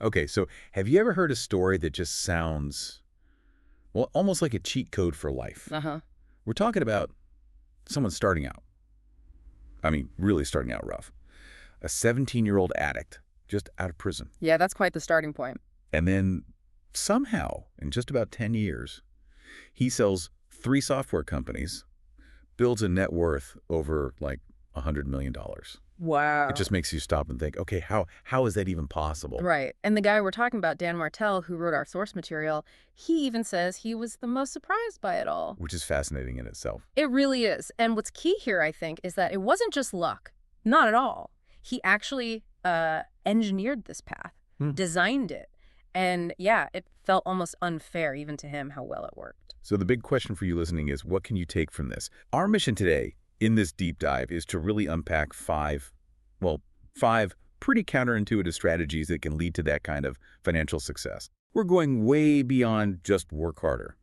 Okay, so have you ever heard a story that just sounds, well, almost like a cheat code for life? Uh-huh. We're talking about someone starting out. I mean, really starting out rough. A 17-year-old addict just out of prison. Yeah, that's quite the starting point. And then somehow, in just about 10 years, he sells 3 software companies, builds a net worth over like $100 million. Wow. It just makes you stop and think, okay, how is that even possible? Right. And the guy we're talking about, Dan Martell, who wrote our source material, he even says he was the most surprised by it all. Which is fascinating in itself. It really is. And what's key here, I think, is that it wasn't just luck. Not at all. He actually engineered this path, designed it. And yeah, it felt almost unfair even to him how well it worked. So the big question for you listening is, what can you take from this? Our mission today in this deep dive is to really unpack 5 pretty counterintuitive strategies that can lead to that kind of financial success. We're going way beyond just work harder.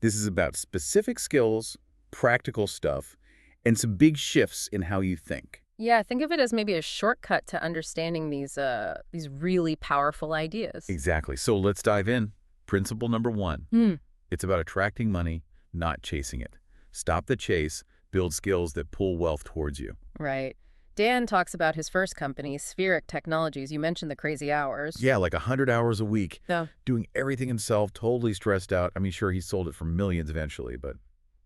This is about specific skills, practical stuff, and some big shifts in how you think. Yeah, think of it as maybe a shortcut to understanding these really powerful ideas. Exactly. So let's dive in. Principle number 1. It's about attracting money, not chasing it. Stop the chase, build skills that pull wealth towards you. Right. Dan talks about his first company, Spheric Technologies. You mentioned the crazy hours. Yeah, like 100 hours a week, Yeah. doing everything himself, totally stressed out. I mean, sure, he sold it for millions eventually, but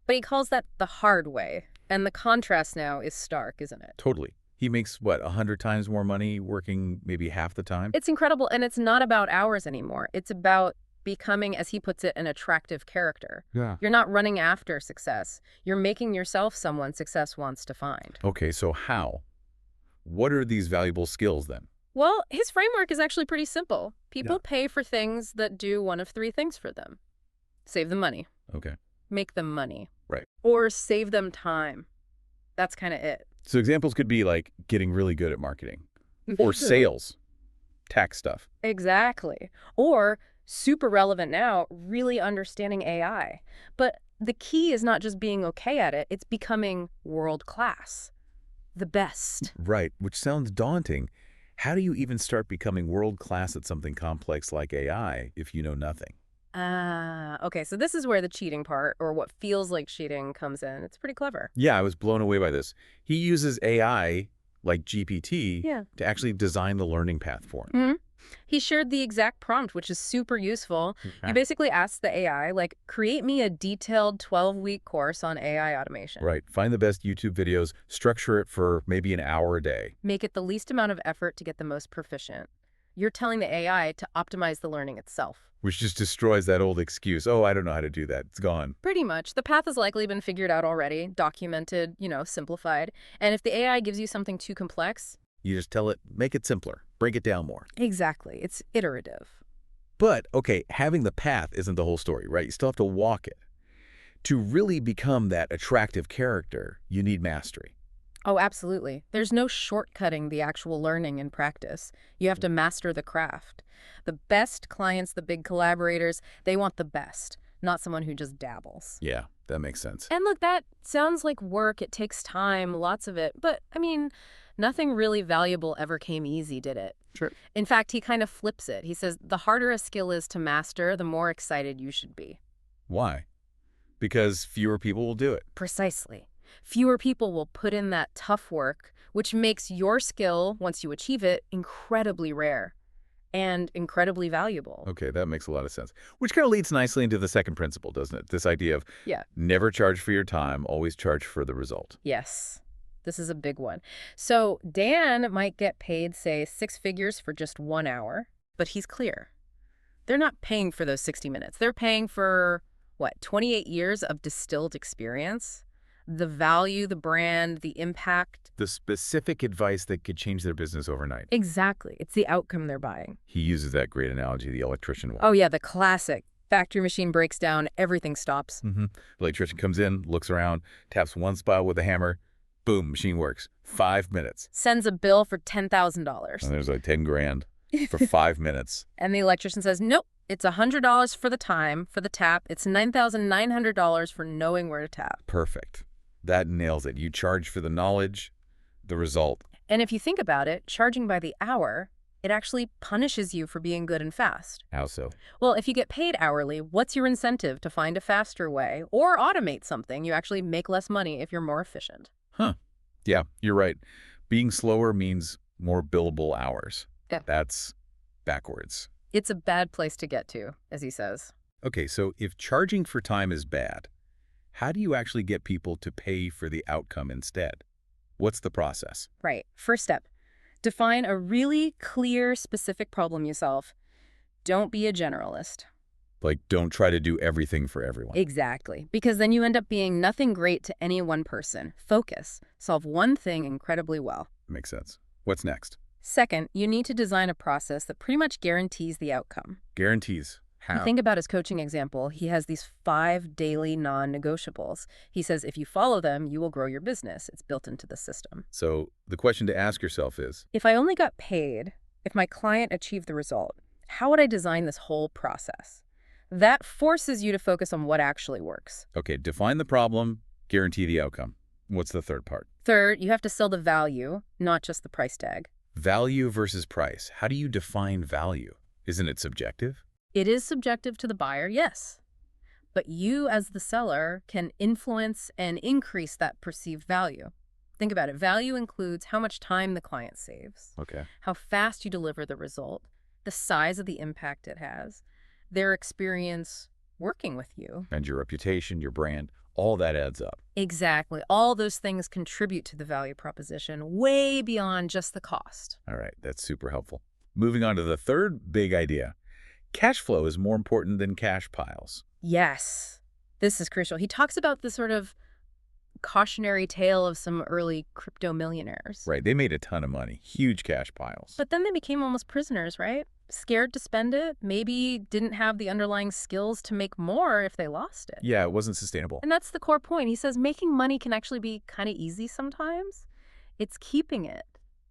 But he calls that the hard way. And the contrast now is stark, isn't it? totally. He makes, what, 100 times more money working maybe half the time? It's incredible, and it's not about hours anymore. It's about becoming, as he puts it, an attractive character. Yeah. You're not running after success. You're making yourself someone success wants to find. Okay, so how? What are these valuable skills then? Well, his framework is actually pretty simple. People Yeah. pay for things that do one of 3 things for them. Save them money. Okay. Make them money. Right. Or save them time. That's kind of it. So examples could be like getting really good at marketing or sales, tax stuff. Exactly. Or, super relevant now, really understanding AI. But the key is not just being okay at it, it's becoming world class. The best. Right, which sounds daunting. How do you even start becoming world-class at something complex like AI if you know nothing? Okay, so this is where the cheating part, or what feels like cheating, comes in. It's pretty clever. Yeah, I was blown away by this. He uses AI, like GPT, Yeah. to actually design the learning path for him. He shared the exact prompt, which is super useful. You basically asked the AI, like, create me a detailed 12-week course on AI automation. Right, find the best YouTube videos, structure it for maybe an hour a day. Make it the least amount of effort to get the most proficient. You're telling the AI to optimize the learning itself. Which just destroys that old excuse, oh, I don't know how to do that, it's gone. Pretty much. The path has likely been figured out already, documented, simplified. And if the AI gives you something too complex... You just tell it, make it simpler, break it down more. Exactly. It's iterative. But, okay, having the path isn't the whole story, right? You still have to walk it. To really become that attractive character, you need mastery. Oh, absolutely. There's no shortcutting the actual learning and practice. You have to master the craft. The best clients, the big collaborators, they want the best, not someone who just dabbles. Yeah, that makes sense. And look, that sounds like work. It takes time, lots of it. But, I mean, nothing really valuable ever came easy, did it? Sure. In fact, he kind of flips it. He says, the harder a skill is to master, the more excited you should be. Why? Because fewer people will do it. Precisely. Fewer people will put in that tough work, which makes your skill, once you achieve it, incredibly rare and incredibly valuable. Okay, that makes a lot of sense. Which kind of leads nicely into the second principle, doesn't it? This idea of never charge for your time, always charge for the result. Yes. This is a big one. So Dan might get paid, say, 6 figures for just 1 hour, but he's clear. They're not paying for those 60 minutes. They're paying for, 28 years of distilled experience? The value, the brand, the impact. The specific advice that could change their business overnight. Exactly. It's the outcome they're buying. He uses that great analogy, the electrician one. Oh, yeah, the classic. Factory machine breaks down, everything stops. The electrician comes in, looks around, taps one spot with a hammer, boom, machine works. 5 minutes. Sends a bill for $10,000. And there's like 10 grand for 5 minutes. And the electrician says, nope, it's $100 for the time, for the tap. It's $9,900 for knowing where to tap. Perfect. That nails it. You charge for the knowledge, the result. And if you think about it, charging by the hour, It actually punishes you for being good and fast. How so? Well, if you get paid hourly, what's your incentive to find a faster way or automate something? You actually make less money if you're more efficient. Huh. Yeah, you're right. Being slower means more billable hours. Yeah. That's backwards. It's a bad place to get to, as he says. Okay, so if charging for time is bad, how do you actually get people to pay for the outcome instead? What's the process? Right. First step, define a really clear, specific problem you solve. Don't be a generalist. Like, don't try to do everything for everyone. Exactly. Because then you end up being nothing great to any one person. Focus. Solve one thing incredibly well. Makes sense. What's next? Second, you need to design a process that pretty much guarantees the outcome. Guarantees. You How? think about his coaching example. He has these 5 daily non-negotiables. He says if you follow them, you will grow your business. It's built into the system. So the question to ask yourself is, If I only got paid, if my client achieved the result, how would I design this whole process? That forces you to focus on what actually works. okay, define the problem, guarantee the outcome. What's the third part? Third, you have to sell the value, not just the price tag. Value versus price. How do you define value? Isn't it subjective? It is subjective to the buyer, yes. But you, as the seller, can influence and increase that perceived value. Think about it. Value includes how much time the client saves, Okay. how fast you deliver the result, the size of the impact it has, their experience working with you. And your reputation, your brand, all that adds up. Exactly. All those things contribute to the value proposition way beyond just the cost. All right, that's super helpful. Moving on to the third big idea. Cash flow is more important than cash piles. Yes, this is crucial. He talks about the sort of cautionary tale of some early crypto millionaires. Right, they made a ton of money, huge cash piles. But then they became almost prisoners, right? Scared to spend it, maybe didn't have the underlying skills to make more if they lost it. Yeah, it wasn't sustainable. And that's the core point. He says making money can actually be kind of easy sometimes. It's keeping it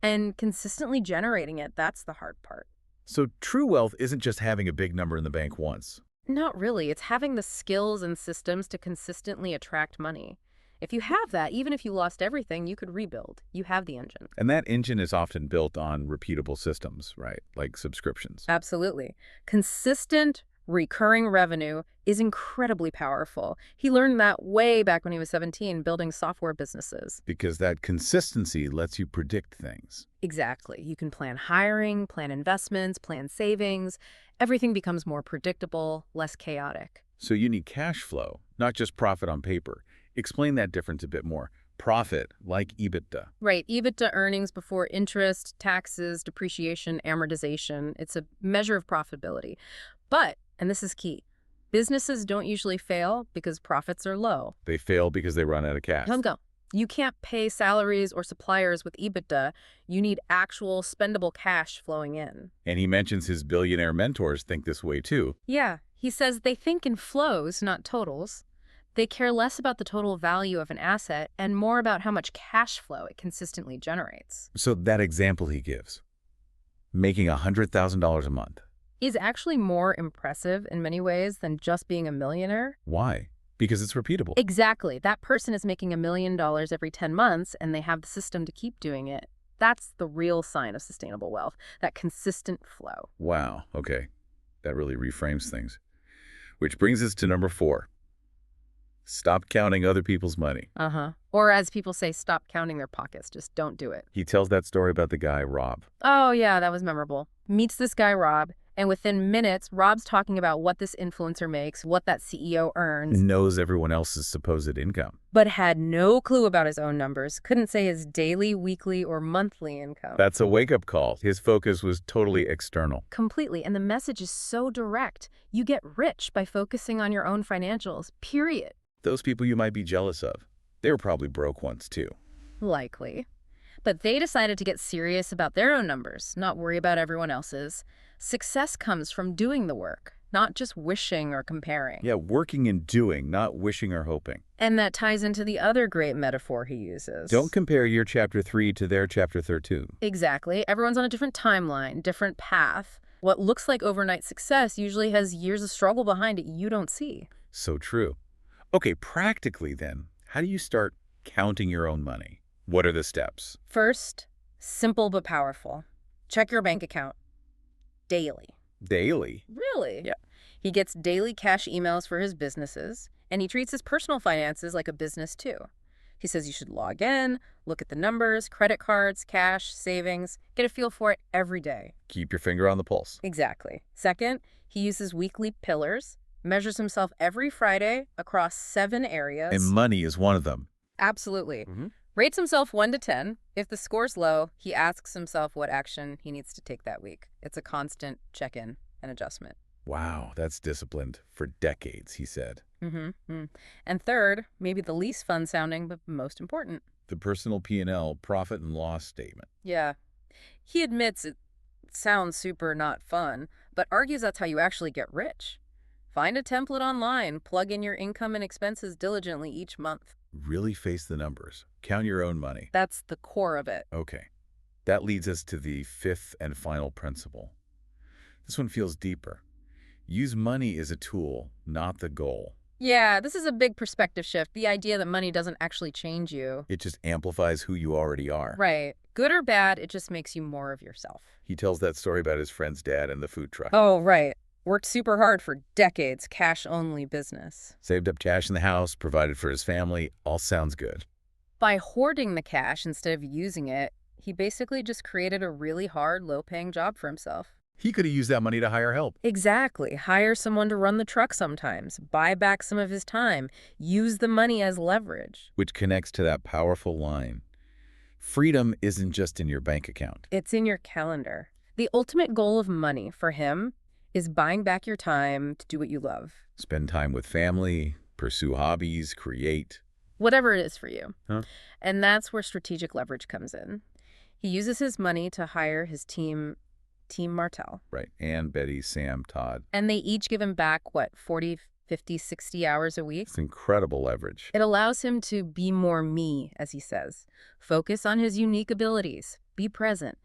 and consistently generating it. That's the hard part. So true wealth isn't just having a big number in the bank once. Not really. It's having the skills and systems to consistently attract money. If you have that, even if you lost everything, you could rebuild. You have the engine. And that engine is often built on repeatable systems, right? Like subscriptions. Absolutely. Consistent, recurring revenue is incredibly powerful. He learned that way back when he was 17, building software businesses. Because that consistency lets you predict things. Exactly. You can plan hiring, plan investments, plan savings. Everything becomes more predictable, less chaotic. So you need cash flow, not just profit on paper. Explain that difference a bit more. Profit, like EBITDA. Right. EBITDA, earnings before interest, taxes, depreciation, amortization. It's a measure of profitability. But, and this is key, businesses don't usually fail because profits are low. They fail because they run out of cash. Go. You can't pay salaries or suppliers with EBITDA. You need actual spendable cash flowing in. And he mentions his billionaire mentors think this way too. Yeah. He says they think in flows, not totals. They care less about the total value of an asset and more about how much cash flow it consistently generates. So that example he gives, making $100,000 a month. Is actually more impressive in many ways than just being a millionaire. Why? Because it's repeatable. Exactly. That person is making $1 million every 10 months and they have the system to keep doing it. That's the real sign of sustainable wealth, that consistent flow. Wow. Okay. That really reframes things. Which brings us to number 4. Stop counting other people's money. Or as people say, stop counting their pockets. Just don't do it. He tells that story about the guy, Rob. Oh, yeah, that was memorable. Meets this guy, Rob, and within minutes, Rob's talking about what this influencer makes, what that CEO earns. Knows everyone else's supposed income. But had no clue about his own numbers. Couldn't say his daily, weekly, or monthly income. That's a wake-up call. His focus was totally external. Completely. And the message is so direct. You get rich by focusing on your own financials, period. Those people you might be jealous of, they were probably broke once too. Likely. But they decided to get serious about their own numbers, not worry about everyone else's. Success comes from doing the work, not just wishing or comparing. Yeah, working and doing, not wishing or hoping. And that ties into the other great metaphor he uses. Don't compare your chapter 3 to their chapter 13. Exactly. Everyone's on a different timeline, different path. What looks like overnight success usually has years of struggle behind it you don't see. So true. Okay, practically then, how do you start counting your own money? What are the steps? First, simple but powerful. Check your bank account. daily. Daily? Really? Yeah. He gets daily cash emails for his businesses, and he treats his personal finances like a business too. He says you should log in, look at the numbers, credit cards, cash, savings, get a feel for it every day. Keep your finger on the pulse. Exactly. Second, he uses weekly pillars, measures himself every Friday across 7 areas. And money is one of them. Absolutely. Rates himself 1 to 10. If the score's low, he asks himself what action he needs to take that week. It's a constant check-in and adjustment. Wow, that's disciplined for decades, he said. And third, maybe the least fun sounding, but most important. The personal P&L, profit and loss statement. Yeah. He admits it sounds super not fun, but argues that's how you actually get rich. Find a template online, plug in your income and expenses diligently each month. Really face the numbers. Count your own money. That's the core of it. Okay. That leads us to the fifth and final principle. This one feels deeper. Use money as a tool, not the goal. Yeah, this is a big perspective shift. The idea that money doesn't actually change you. It just amplifies who you already are. Right. Good or bad, it just makes you more of yourself. He tells that story about his friend's dad and the food truck. Oh, right. Worked super hard for decades, cash-only business. Saved up cash in the house, provided for his family. All sounds good. By hoarding the cash instead of using it, he basically just created a really hard, low-paying job for himself. He could have used that money to hire help. Exactly. Hire someone to run the truck sometimes, buy back some of his time, use the money as leverage. Which connects to that powerful line. Freedom isn't just in your bank account. It's in your calendar. The ultimate goal of money for him is buying back your time to do what you love. Spend time with family, pursue hobbies, create. Whatever it is for you. Huh? And that's where strategic leverage comes in. He uses his money to hire his Team Martell. Right. Ann, Betty, Sam, Todd. And they each give him back, 40, 50, 60 hours a week? It's incredible leverage. It allows him to be more me, as he says. Focus on his unique abilities. Be present.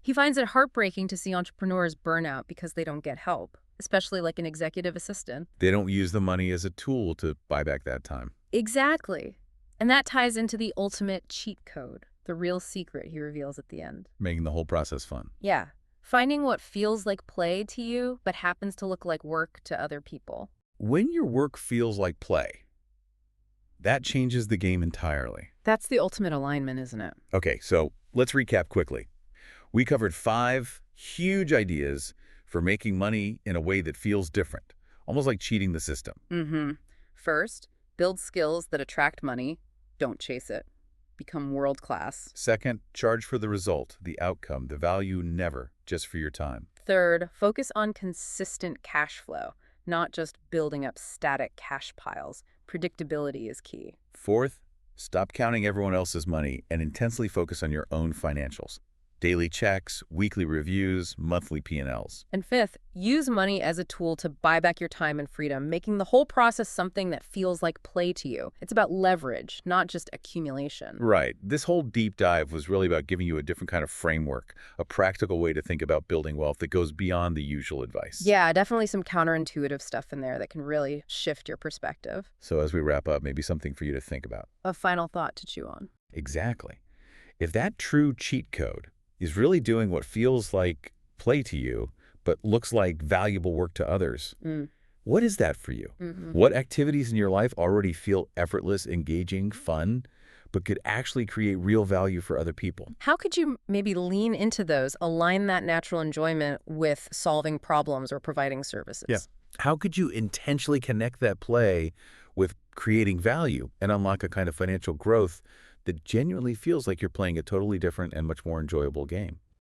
He finds it heartbreaking to see entrepreneurs burn out because they don't get help, especially like an executive assistant. They don't use the money as a tool to buy back that time. Exactly. And that ties into the ultimate cheat code, the real secret he reveals at the end. Making the whole process fun. Yeah. Finding what feels like play to you, but happens to look like work to other people. When your work feels like play, that changes the game entirely. That's the ultimate alignment, isn't it? Okay, so let's recap quickly. We covered 5 huge ideas for making money in a way that feels different, almost like cheating the system. First, build skills that attract money. Don't chase it. Become world-class. Second, charge for the result, the outcome, the value, never just for your time. Third, focus on consistent cash flow, not just building up static cash piles. Predictability is key. Fourth, stop counting everyone else's money and intensely focus on your own financials. Daily checks, weekly reviews, monthly P&Ls. And fifth, use money as a tool to buy back your time and freedom, making the whole process something that feels like play to you. It's about leverage, not just accumulation. Right. This whole deep dive was really about giving you a different kind of framework, a practical way to think about building wealth that goes beyond the usual advice. Yeah, definitely some counterintuitive stuff in there that can really shift your perspective. So as we wrap up, maybe something for you to think about. A final thought to chew on. Exactly. If that true cheat code is really doing what feels like play to you, but looks like valuable work to others, what is that for you? What activities in your life already feel effortless, engaging, fun, but could actually create real value for other people? How could you maybe lean into those, align that natural enjoyment with solving problems or providing services? Yeah. How could you intentionally connect that play with creating value and unlock a kind of financial growth that genuinely feels like you're playing a totally different and much more enjoyable game?